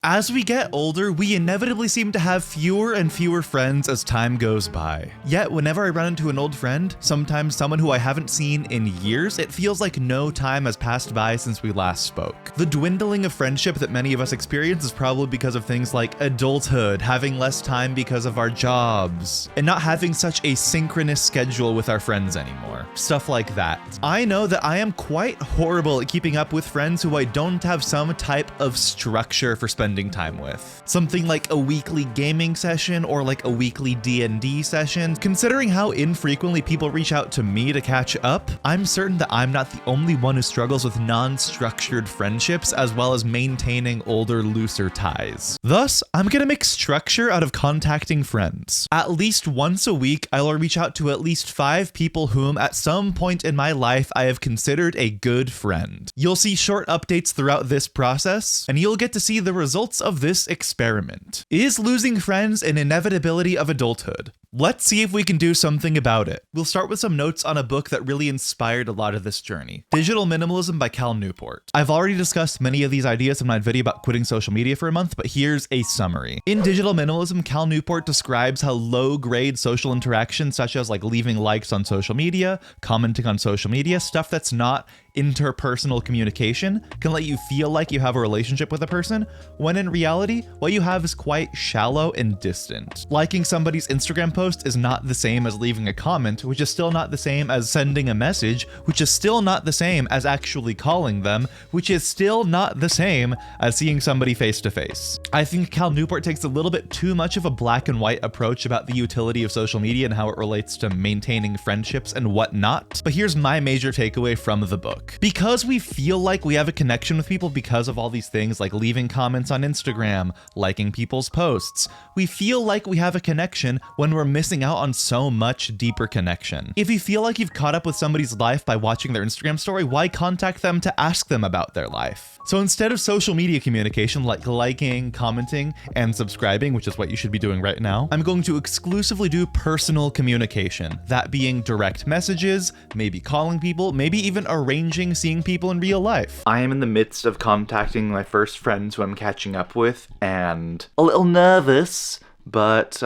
As we get older, we inevitably seem to have fewer and fewer friends as time goes by. Yet, whenever I run into an old friend, sometimes someone who I haven't seen in years, it feels like no time has passed by since we last spoke. The dwindling of friendship that many of us experience is probably because of things like adulthood, having less time because of our jobs, and not having such a synchronous schedule with our friends anymore. Stuff like that. I know that I am quite horrible at keeping up with friends who I don't have some type of structure for spending time with. Something like a weekly gaming session or like a weekly D&D session. Considering how infrequently people reach out to me to catch up, I'm certain that I'm not the only one who struggles with non-structured friendships as well as maintaining older, looser ties. Thus, I'm gonna make structure out of contacting friends. At least once a week, I'll reach out to at least 5 people whom at some point in my life I have considered a good friend. You'll see short updates throughout this process, and you'll get to see the results of this experiment. Is losing friends an inevitability of adulthood? Let's see if we can do something about it. We'll start with some notes on a book that really inspired a lot of this journey. Digital Minimalism by Cal Newport. I've already discussed many of these ideas in my video about quitting social media for a month, but here's a summary. In Digital Minimalism, Cal Newport describes how low-grade social interactions, such as like leaving likes on social media, commenting on social media, stuff that's not interpersonal communication, can let you feel like you have a relationship with a person, when in reality, what you have is quite shallow and distant. Liking somebody's Instagram post is not the same as leaving a comment, which is still not the same as sending a message, which is still not the same as actually calling them, which is still not the same as seeing somebody face to face. I think Cal Newport takes a little bit too much of a black and white approach about the utility of social media and how it relates to maintaining friendships and whatnot, but here's my major takeaway from the book. Because we feel like we have a connection with people because of all these things like leaving comments on Instagram, liking people's posts, we feel like we have a connection when we're missing out on so much deeper connection. If you feel like you've caught up with somebody's life by watching their Instagram story, why contact them to ask them about their life? So instead of social media communication like liking, commenting, and subscribing, which is what you should be doing right now, I'm going to exclusively do personal communication, that being direct messages, maybe calling people, maybe even arranging seeing people in real life. I am in the midst of contacting my first friends who I'm catching up with, and a little nervous, but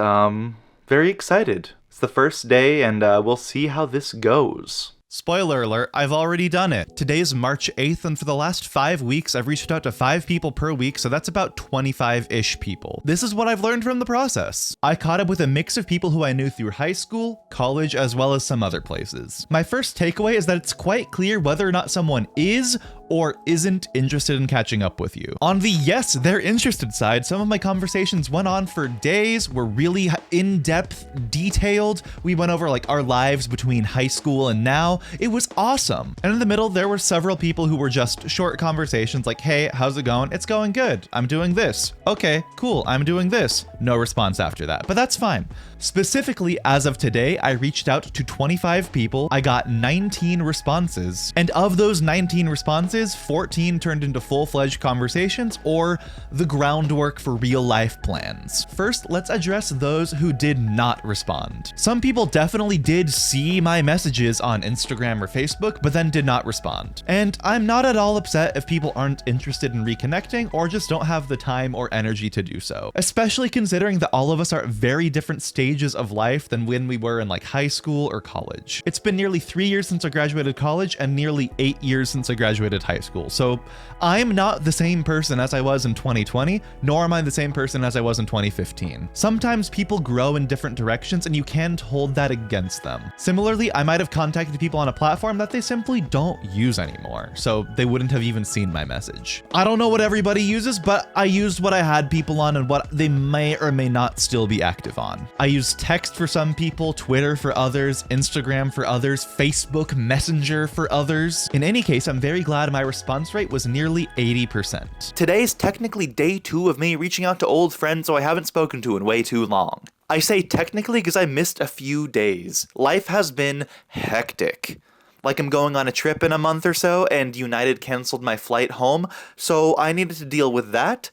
very excited. It's the first day, and we'll see how this goes. Spoiler alert, I've already done it. Today's March 8th, and for the last 5 weeks, I've reached out to 5 people per week, so that's about 25-ish people. This is what I've learned from the process. I caught up with a mix of people who I knew through high school, college, as well as some other places. My first takeaway is that it's quite clear whether or not someone is or isn't interested in catching up with you. On the yes, they're interested side, some of my conversations went on for days, were really in-depth, detailed. We went over like our lives between high school and now. It was awesome. And in the middle, there were several people who were just short conversations like, hey, how's it going? It's going good. I'm doing this. Okay, cool. I'm doing this. No response after that, but that's fine. Specifically, as of today, I reached out to 25 people. I got 19 responses. And of those 19 responses, 14 turned into full-fledged conversations or the groundwork for real-life plans. First, let's address those who did not respond. Some people definitely did see my messages on Instagram or Facebook, but then did not respond. And I'm not at all upset if people aren't interested in reconnecting or just don't have the time or energy to do so, especially considering that all of us are at very different stages of life than when we were in like high school or college. It's been nearly 3 years since I graduated college and nearly 8 years since I graduated high school. So I'm not the same person as I was in 2020, nor am I the same person as I was in 2015. Sometimes people grow in different directions and you can't hold that against them. Similarly, I might have contacted people on a platform that they simply don't use anymore, so they wouldn't have even seen my message. I don't know what everybody uses, but I used what I had people on and what they may or may not still be active on. I used text for some people, Twitter for others, Instagram for others, Facebook Messenger for others. In any case, I'm very glad my response rate was nearly 80%. Today's technically day 2 of me reaching out to old friends who I haven't spoken to in way too long. I say technically because I missed a few days. Life has been hectic. Like I'm going on a trip in a month or so, and United canceled my flight home, so I needed to deal with that.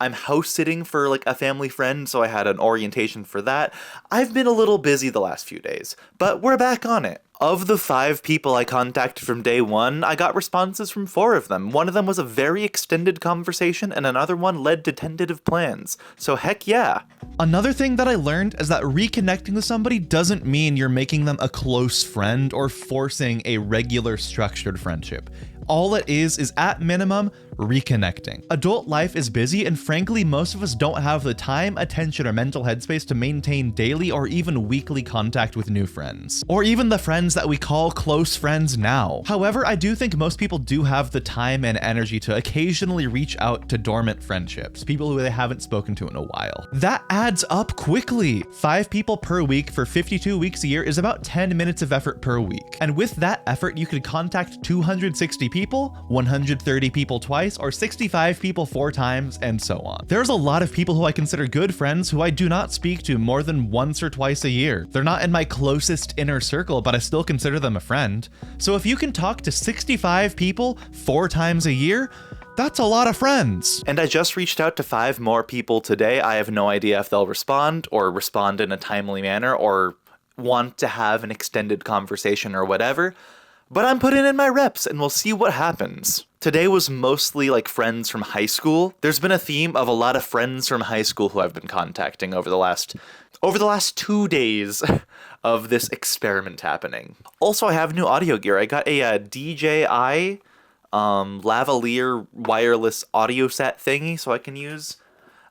I'm house sitting for like a family friend, so I had an orientation for that. I've been a little busy the last few days, but we're back on it. Of the 5 people I contacted from day 1, I got responses from 4 of them. One of them was a very extended conversation, and another one led to tentative plans. So heck yeah. Another thing that I learned is that reconnecting with somebody doesn't mean you're making them a close friend or forcing a regular structured friendship. All it is at minimum, reconnecting. Adult life is busy, and frankly, most of us don't have the time, attention, or mental headspace to maintain daily or even weekly contact with new friends, or even the friends that we call close friends now. However, I do think most people do have the time and energy to occasionally reach out to dormant friendships, people who they haven't spoken to in a while. That adds up quickly. 5 people per week for 52 weeks a year is about 10 minutes of effort per week. And with that effort, you could contact 260 people, 130 people twice, or 65 people 4 times, and so on. There's a lot of people who I consider good friends who I do not speak to more than once or twice a year. They're not in my closest inner circle, but I still consider them a friend. So if you can talk to 65 people 4 times a year, that's a lot of friends. And I just reached out to 5 more people today. I have no idea if they'll respond or respond in a timely manner or want to have an extended conversation or whatever. But I'm putting in my reps and we'll see what happens. Today was mostly like friends from high school. There's been a theme of a lot of friends from high school who I've been contacting over the last 2 days of this experiment happening. Also, I have new audio gear. I got a DJI lavalier wireless audio set thingy, so I can use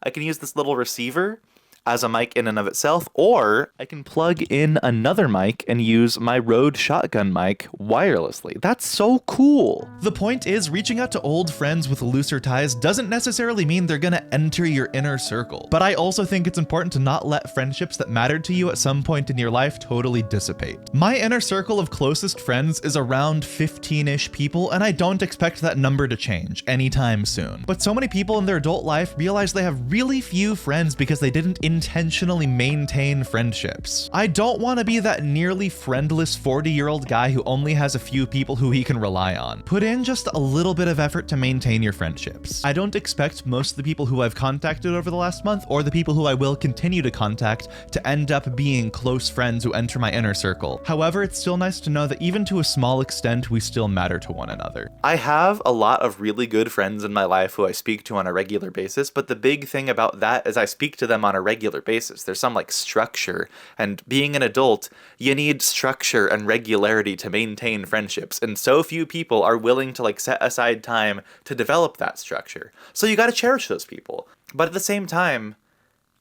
this little receiver as a mic in and of itself, or I can plug in another mic and use my Rode shotgun mic wirelessly. That's so cool. The point is, reaching out to old friends with looser ties doesn't necessarily mean they're gonna enter your inner circle. But I also think it's important to not let friendships that mattered to you at some point in your life totally dissipate. My inner circle of closest friends is around 15-ish people, and I don't expect that number to change anytime soon. But so many people in their adult life realize they have really few friends because they didn't intentionally maintain friendships. I don't want to be that nearly friendless 40-year-old guy who only has a few people who he can rely on. Put in just a little bit of effort to maintain your friendships. I don't expect most of the people who I've contacted over the last month, or the people who I will continue to contact, to end up being close friends who enter my inner circle. However, it's still nice to know that even to a small extent, we still matter to one another. I have a lot of really good friends in my life who I speak to on a regular basis, but the big thing about that is I speak to them on a regular basis. There's some like structure, and being an adult, you need structure and regularity to maintain friendships, and so few people are willing to like set aside time to develop that structure. So you got to cherish those people. But at the same time,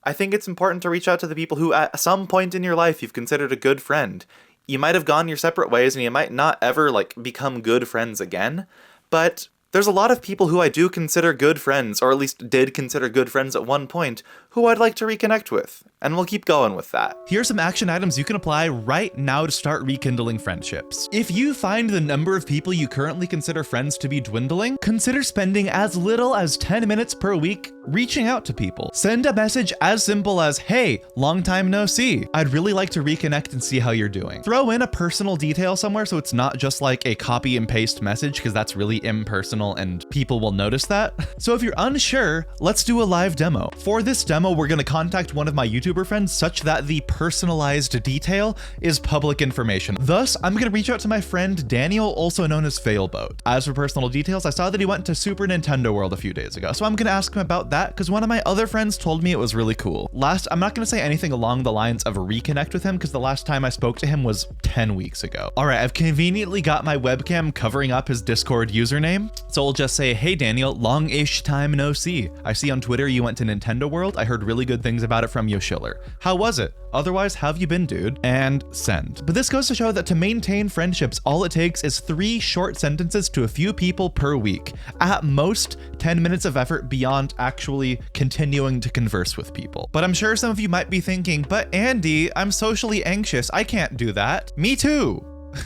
I think it's important to reach out to the people who at some point in your life you've considered a good friend. You might have gone your separate ways and you might not ever like become good friends again, but there's a lot of people who I do consider good friends, or at least did consider good friends at one point, who I'd like to reconnect with, and we'll keep going with that. Here's some action items you can apply right now to start rekindling friendships. If you find the number of people you currently consider friends to be dwindling, consider spending as little as 10 minutes per week reaching out to people. Send a message as simple as, "Hey, long time no see. I'd really like to reconnect and see how you're doing." Throw in a personal detail somewhere so it's not just like a copy and paste message, because that's really impersonal and people will notice that. So if you're unsure, let's do a live demo. For this demo, we're going to contact one of my YouTuber friends such that the personalized detail is public information. Thus, I'm going to reach out to my friend Daniel, also known as Failboat. As for personal details, I saw that he went to Super Nintendo World a few days ago, so I'm going to ask him about that because one of my other friends told me it was really cool. Last, I'm not going to say anything along the lines of reconnect with him because the last time I spoke to him was 10 weeks ago. All right, I've conveniently got my webcam covering up his Discord username, so I'll just say, "Hey Daniel, long-ish time no see. I see on Twitter you went to Nintendo World. I heard really good things about it from Yoshiller. How was it? Otherwise, how have you been, dude?" And send. But this goes to show that to maintain friendships, all it takes is 3 short sentences to a few people per week. At most, 10 minutes of effort beyond actually continuing to converse with people. But I'm sure some of you might be thinking, "But Andy, I'm socially anxious. I can't do that." Me too.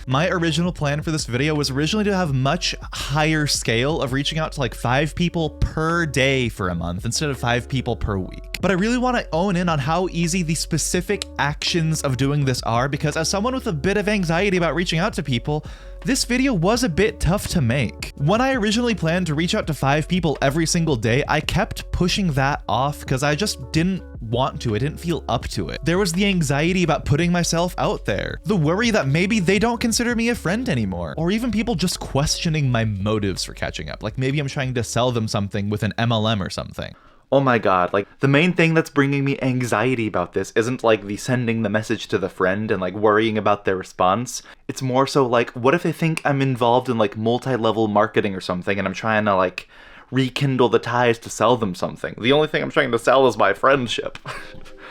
My original plan for this video was originally to have much higher scale of reaching out to like 5 people per day for a month instead of 5 people per week. But I really want to own in on how easy the specific actions of doing this are, because as someone with a bit of anxiety about reaching out to people, this video was a bit tough to make. When I originally planned to reach out to 5 people every single day, I kept pushing that off because I just didn't want to. I didn't feel up to it. There was the anxiety about putting myself out there, the worry that maybe they don't consider me a friend anymore, or even people just questioning my motives for catching up. Like maybe I'm trying to sell them something with an MLM or something. Oh my god, like the main thing that's bringing me anxiety about this isn't like the sending the message to the friend and like worrying about their response. It's more so like, what if they think I'm involved in like multi-level marketing or something and I'm trying to like rekindle the ties to sell them something? The only thing I'm trying to sell is my friendship.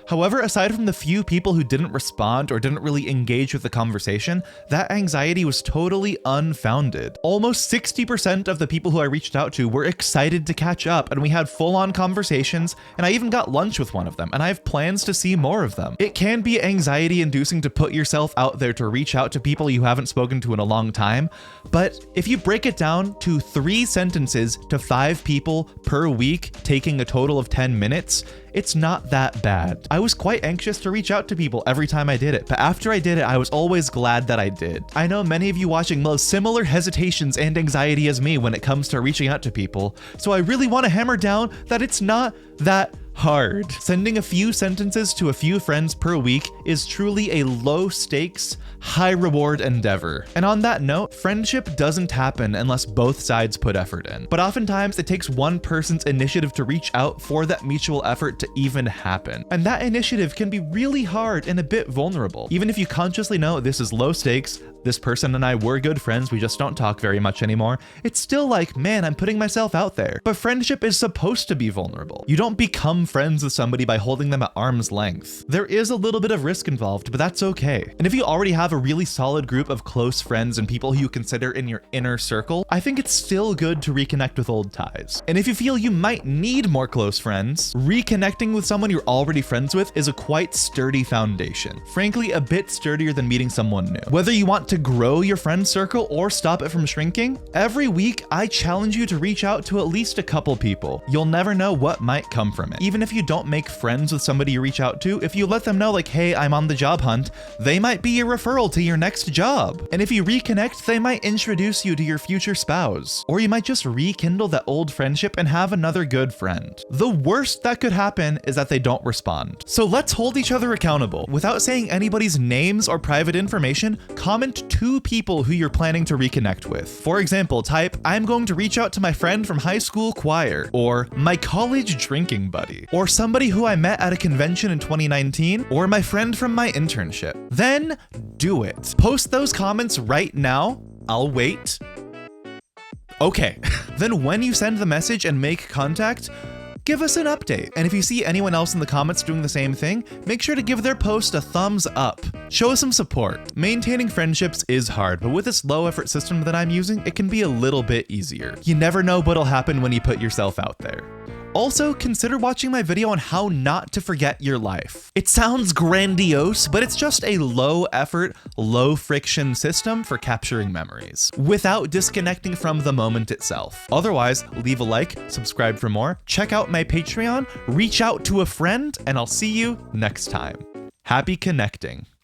However, aside from the few people who didn't respond or didn't really engage with the conversation, that anxiety was totally unfounded. Almost 60% of the people who I reached out to were excited to catch up, and we had full-on conversations, and I even got lunch with one of them, and I have plans to see more of them. It can be anxiety-inducing to put yourself out there to reach out to people you haven't spoken to in a long time, but if you break it down to 3 sentences to 5 people per week, taking a total of 10 minutes, it's not that bad. I was quite anxious to reach out to people every time I did it, but after I did it, I was always glad that I did. I know many of you watching will have similar hesitations and anxiety as me when it comes to reaching out to people, so I really want to hammer down that it's not that hard. Sending a few sentences to a few friends per week is truly a low stakes, high reward endeavor. And on that note, friendship doesn't happen unless both sides put effort in. But oftentimes it takes one person's initiative to reach out for that mutual effort to even happen. And that initiative can be really hard and a bit vulnerable. Even if you consciously know this is low stakes, this person and I were good friends, we just don't talk very much anymore, it's still like, man, I'm putting myself out there. But friendship is supposed to be vulnerable. You don't become friends with somebody by holding them at arm's length. There is a little bit of risk involved, but that's okay. And if you already have a really solid group of close friends and people who you consider in your inner circle, I think it's still good to reconnect with old ties. And if you feel you might need more close friends, reconnecting with someone you're already friends with is a quite sturdy foundation. Frankly, a bit sturdier than meeting someone new. Whether you want to grow your friend circle or stop it from shrinking, every week I challenge you to reach out to at least a couple people. You'll never know what might come from it. Even if you don't make friends with somebody you reach out to, if you let them know like, hey, I'm on the job hunt, they might be your referral to your next job. And if you reconnect, they might introduce you to your future spouse. Or you might just rekindle that old friendship and have another good friend. The worst that could happen is that they don't respond. So let's hold each other accountable. Without saying anybody's names or private information, comment 2 people who you're planning to reconnect with. For example, type, I'm going to reach out to my friend from high school choir, or my college drinking buddy, or somebody who I met at a convention in 2019, or my friend from my internship. Then do it. Post those comments right now. I'll wait. Okay. Then when you send the message and make contact, give us an update. And if you see anyone else in the comments doing the same thing, make sure to give their post a thumbs up. Show us some support. Maintaining friendships is hard, but with this low effort system that I'm using, it can be a little bit easier. You never know what'll happen when you put yourself out there. Also, consider watching my video on how not to forget your life. It sounds grandiose, but it's just a low effort, low friction system for capturing memories without disconnecting from the moment itself. Otherwise, leave a like, subscribe for more, check out my Patreon, reach out to a friend, and I'll see you next time. Happy connecting.